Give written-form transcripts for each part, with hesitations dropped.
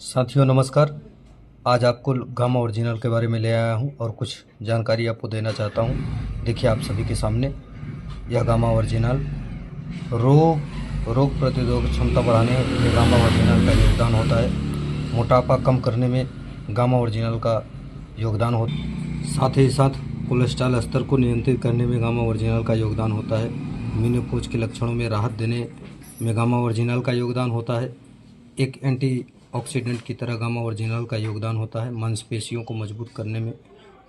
साथियों नमस्कार। आज आपको गामा ओरिजिनल के बारे में ले आया हूं और कुछ जानकारी आपको देना चाहता हूं। देखिए आप सभी के सामने यह गामा ओरिजिनल रोग प्रतिरोधक क्षमता बढ़ाने में गामा ओरिजिनल का योगदान होता है। मोटापा कम करने में गामा ओरिजिनल का योगदान होता, साथ ही साथ कोलेस्ट्रॉल स्तर को नियंत्रित करने में गामा ओरिजिनल का योगदान होता है। मेनोपॉज के लक्षणों में राहत देने में गामा ओरिजिनल का योगदान होता है। एक एंटीऑक्सीडेंट की तरह गामा ओरिजिनल का योगदान होता है। मांसपेशियों को मजबूत करने में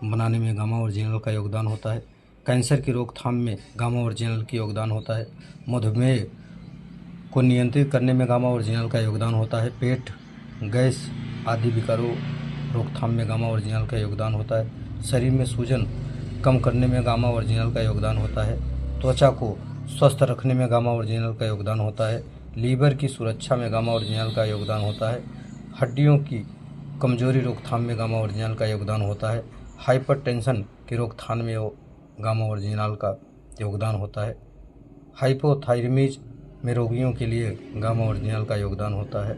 बनाने में गामा ओरिजिनल का योगदान होता है। कैंसर की रोकथाम में गामा ओरिजिनल की योगदान होता है। मधुमेह को नियंत्रित करने में गामा ओरिजिनल का योगदान होता है। पेट गैस आदि विकारों रोकथाम में गामा ओरिजिनल का योगदान होता है। शरीर में सूजन कम करने में गामा ओरिजिनल का योगदान होता है। त्वचा को स्वस्थ रखने में गामा ओरिजिनल का योगदान होता है। लीवर की सुरक्षा में गामा ओरिजिनल का योगदान होता है। हड्डियों की कमजोरी रोकथाम में गामा ओरिजिनल का योगदान होता है। हाइपरटेंशन की रोकथाम में गामा ओरिजिनल का योगदान होता है। हाइपोथायराइडिज्म में रोगियों के लिए गामा ओरिजिनल का योगदान होता है।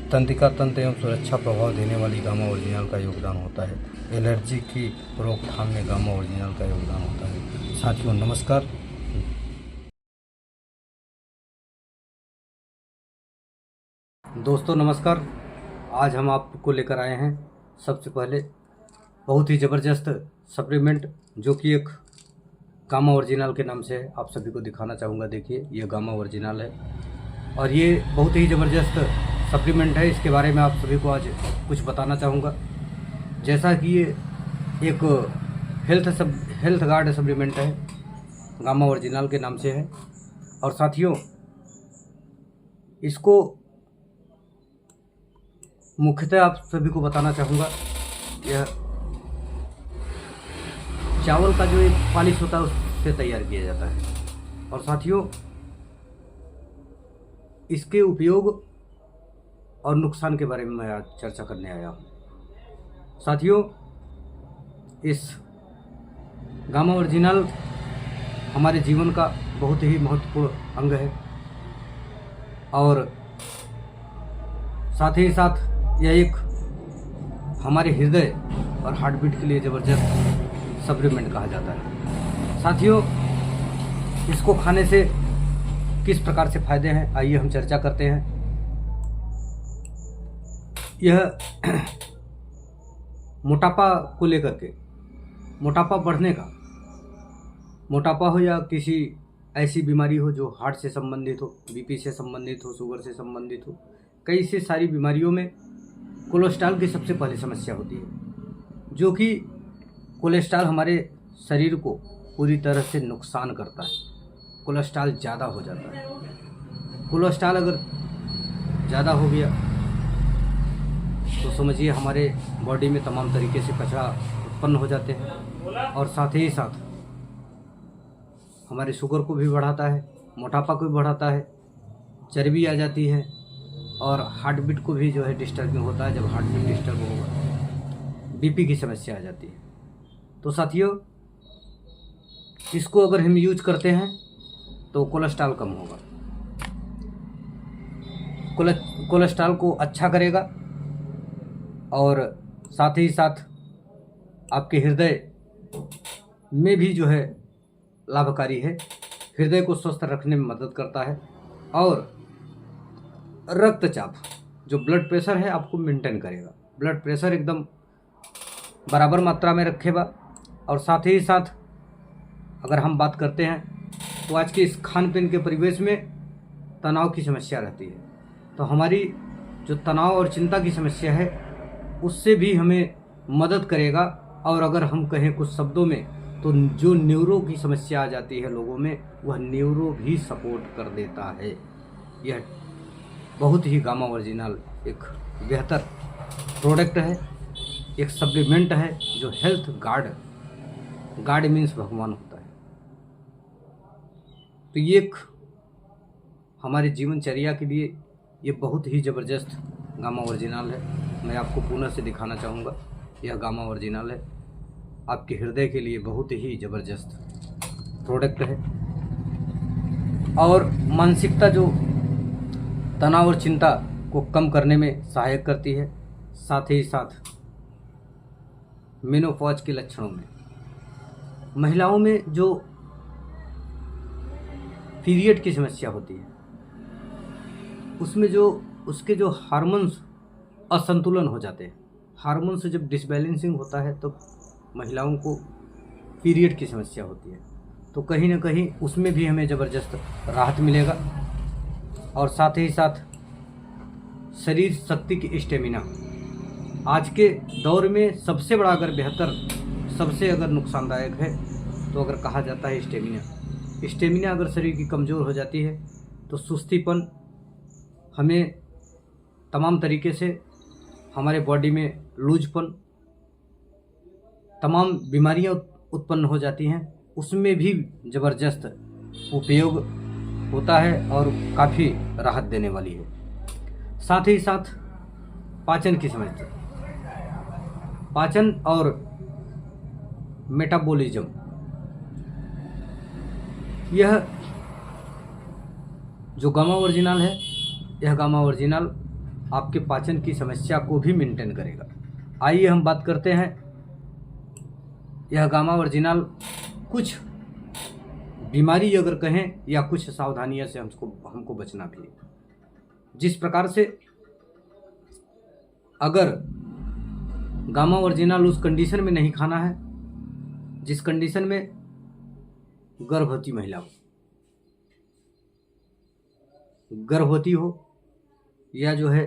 तंत्रिका तंत्र एवं सुरक्षा प्रभाव देने वाली गामा ओरिजिनल का योगदान होता है। एलर्जी की रोकथाम में गामा ओरिजिनल का योगदान होता है। साथियों नमस्कार। दोस्तों नमस्कार। आज हम आपको लेकर आए हैं सबसे पहले बहुत ही ज़बरदस्त सप्लीमेंट जो कि एक गामा ओरिजिनल के नाम से है। आप सभी को दिखाना चाहूँगा। देखिए ये गामा ओरिजिनल है और ये बहुत ही ज़बरदस्त सप्लीमेंट है। इसके बारे में आप सभी को आज कुछ बताना चाहूँगा। जैसा कि ये एक हेल्थ गार्ड सप्लीमेंट है, गामा ओरिजिनल के नाम से है। और साथियों इसको मुख्यतः आप सभी को बताना चाहूँगा, यह चावल का जो एक पॉलिश होता है उससे तैयार किया जाता है। और साथियों इसके उपयोग और नुकसान के बारे में मैं आज चर्चा करने आया हूँ। साथियों इस गामा ओरिजिनल हमारे जीवन का बहुत ही महत्वपूर्ण अंग है और साथ ही साथ यह एक हमारे हृदय और हार्टबीट के लिए ज़बरदस्त सप्लीमेंट कहा जाता है। साथियों इसको खाने से किस प्रकार से फ़ायदे हैं आइए हम चर्चा करते हैं। यह मोटापा को लेकर के, मोटापा बढ़ने का, मोटापा हो या किसी ऐसी बीमारी हो जो हार्ट से संबंधित हो, बीपी से संबंधित हो, शुगर से संबंधित हो, कई से सारी बीमारियों में कोलेस्ट्रॉल की सबसे पहली समस्या होती है, जो कि कोलेस्ट्रॉल हमारे शरीर को पूरी तरह से नुकसान करता है। कोलेस्ट्रॉल ज़्यादा हो जाता है। कोलेस्ट्रॉल अगर ज़्यादा हो गया तो समझिए हमारे बॉडी में तमाम तरीके से कचरा उत्पन्न हो जाते हैं और साथ ही साथ हमारे शुगर को भी बढ़ाता है, मोटापा को भी बढ़ाता है, चर्बी आ जाती है और हार्ट बीट को भी जो है डिस्टर्बिंग होता है। जब हार्ट बीट डिस्टर्ब होगा बीपी की समस्या आ जाती है। तो साथियों इसको अगर हम यूज करते हैं तो कोलेस्ट्रॉल कम होगा, कोलेस्ट्रॉल को अच्छा करेगा और साथ ही साथ आपके हृदय में भी जो है लाभकारी है। हृदय को स्वस्थ रखने में मदद करता है और रक्तचाप जो ब्लड प्रेशर है आपको मेंटेन करेगा। ब्लड प्रेशर एकदम बराबर मात्रा में रखेगा। और साथ ही साथ अगर हम बात करते हैं तो आज के इस खान पीन के परिवेश में तनाव की समस्या रहती है, तो हमारी जो तनाव और चिंता की समस्या है उससे भी हमें मदद करेगा। और अगर हम कहें कुछ शब्दों में तो जो न्यूरो की समस्या आ जाती है लोगों में, वह न्यूरो भी सपोर्ट कर देता है। यह बहुत ही गामा ओरिजिनल एक बेहतर प्रोडक्ट है, एक सप्लीमेंट है जो हेल्थ गार्ड मीन्स भगवान होता है। तो ये एक हमारे जीवनचर्या के लिए ये बहुत ही ज़बरदस्त गामा ओरिजिनल है। मैं आपको पुनः से दिखाना चाहूँगा। यह गामा ओरिजिनल है, आपके हृदय के लिए बहुत ही ज़बरदस्त प्रोडक्ट है। और मानसिकता जो तनाव और चिंता को कम करने में सहायक करती है। साथ ही साथ मेनोपॉज के लक्षणों में महिलाओं में जो पीरियड की समस्या होती है उसमें जो उसके जो हार्मोन्स असंतुलन हो जाते हैं, हार्मोन से जब डिसबैलेंसिंग होता है तो महिलाओं को पीरियड की समस्या होती है। तो कहीं ना कहीं उसमें भी हमें ज़बरदस्त राहत मिलेगा। और साथ ही साथ शरीर शक्ति की स्टेमिना आज के दौर में सबसे बड़ा अगर बेहतर, सबसे अगर नुकसानदायक है तो अगर कहा जाता है स्टेमिना अगर शरीर की कमज़ोर हो जाती है तो सुस्तीपन, हमें तमाम तरीके से हमारे बॉडी में लूजपन, तमाम बीमारियां उत्पन्न हो जाती हैं, उसमें भी ज़बरदस्त उपयोग होता है और काफ़ी राहत देने वाली है। साथ ही साथ पाचन की समस्या, पाचन और मेटाबॉलिज्म, यह जो गामा ओरिजिनल है, यह गामा ओरिजिनल आपके पाचन की समस्या को भी मेंटेन करेगा। आइए हम बात करते हैं यह गामा ओरिजिनल कुछ बीमारी अगर कहें या कुछ सावधानियों से हमको बचना भी है। जिस प्रकार से अगर गामा ओरिजिनल उस कंडीशन में नहीं खाना है जिस कंडीशन में गर्भवती महिला गर्भवती हो या जो है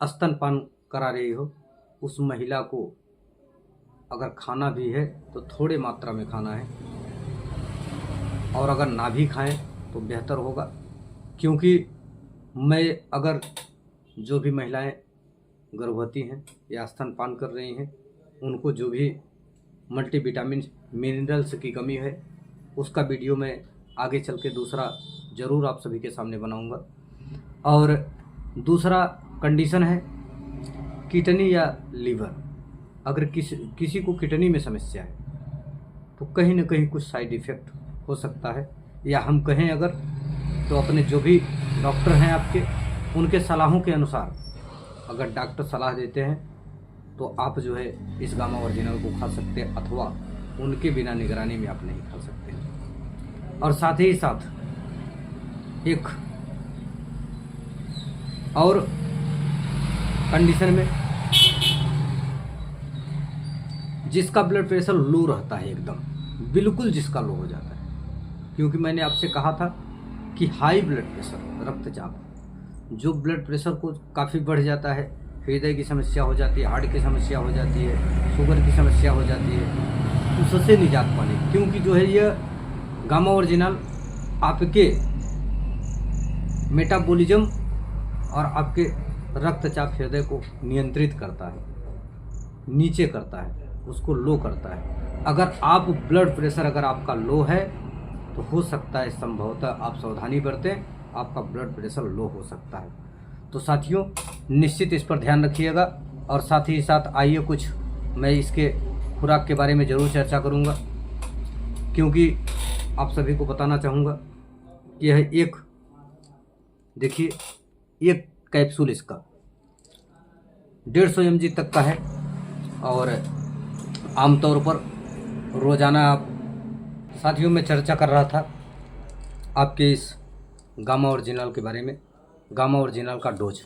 स्तनपान करा रही हो, उस महिला को अगर खाना भी है तो थोड़े मात्रा में खाना है, और अगर ना भी खाएं तो बेहतर होगा। क्योंकि मैं अगर जो भी महिलाएं गर्भवती हैं या स्तनपान कर रही हैं उनको जो भी मल्टीविटामिन मिनरल्स की कमी है उसका वीडियो मैं आगे चल के दूसरा ज़रूर आप सभी के सामने बनाऊंगा। और दूसरा कंडीशन है किडनी या लीवर। अगर किसी को किडनी में समस्या है तो कहीं ना कहीं कुछ साइड इफ़ेक्ट हो सकता है, या हम कहें अगर तो अपने जो भी डॉक्टर हैं आपके, उनके सलाहों के अनुसार अगर डॉक्टर सलाह देते हैं तो आप जो है इस गामा ओरिजिनल को खा सकते हैं, अथवा उनके बिना निगरानी में आप नहीं खा सकते हैं। और साथ ही साथ एक और कंडीशन में जिसका ब्लड प्रेशर लो रहता है, एकदम बिल्कुल जिसका लो हो जाता है, क्योंकि मैंने आपसे कहा था कि हाई ब्लड प्रेशर, रक्तचाप, जो ब्लड प्रेशर को काफ़ी बढ़ जाता है, हृदय की समस्या हो जाती है, हार्ट की समस्या हो जाती है, शुगर की समस्या हो जाती है, उससे निजात पाने। क्योंकि जो है यह गामा ओरिजिनल आपके मेटाबॉलिज्म और आपके रक्तचाप, हृदय को नियंत्रित करता है, नीचे करता है, उसको लो करता है। अगर आप ब्लड प्रेशर अगर आपका लो है तो हो सकता है संभवतः आप सावधानी बरतें, आपका ब्लड प्रेशर लो हो सकता है। तो साथियों निश्चित इस पर ध्यान रखिएगा। और साथ ही साथ आइए कुछ मैं इसके खुराक के बारे में ज़रूर चर्चा करूंगा, क्योंकि आप सभी को बताना चाहूँगा कि यह एक, देखिए, एक कैप्सूल इसका 150 mg तक का है, और आमतौर पर रोज़ाना आप, साथियों मैं चर्चा कर रहा था आपके इस गामा ओरिजिनल के बारे में, गामा ओरिजिनल का डोज।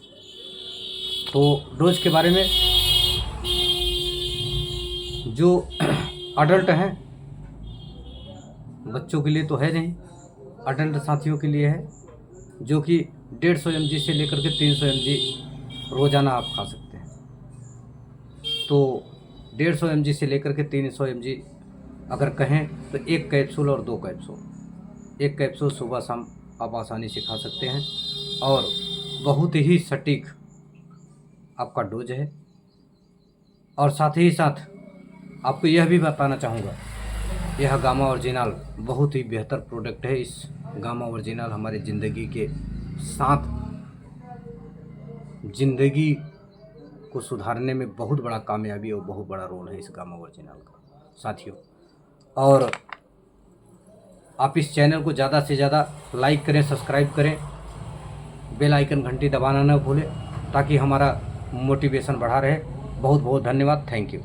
तो डोज के बारे में जो अडल्ट हैं, बच्चों के लिए तो है नहीं, अडल्ट साथियों के लिए है, जो कि 150 mg से लेकर के 300 mg रोज़ाना आप खा सकते हैं। तो 150 mg से लेकर के 300 mg अगर कहें तो एक कैप्सूल और 2 कैप्सूल, एक कैप्सूल सुबह शाम आप आसानी से खा सकते हैं, और बहुत ही सटीक आपका डोज है। और साथ ही साथ आपको यह भी बताना चाहूँगा, यह गामा ओरिजिनल बहुत ही बेहतर प्रोडक्ट है। इस गामा ओरिजिनल हमारी ज़िंदगी के साथ, ज़िंदगी को सुधारने में बहुत बड़ा कामयाबी और बहुत बड़ा रोल है इस गामा ओरिजिनल का साथियों। और आप इस चैनल को ज़्यादा से ज़्यादा लाइक करें, सब्सक्राइब करें, बेल आइकन घंटी दबाना न भूलें ताकि हमारा मोटिवेशन बढ़ा रहे। बहुत बहुत धन्यवाद। Thank you.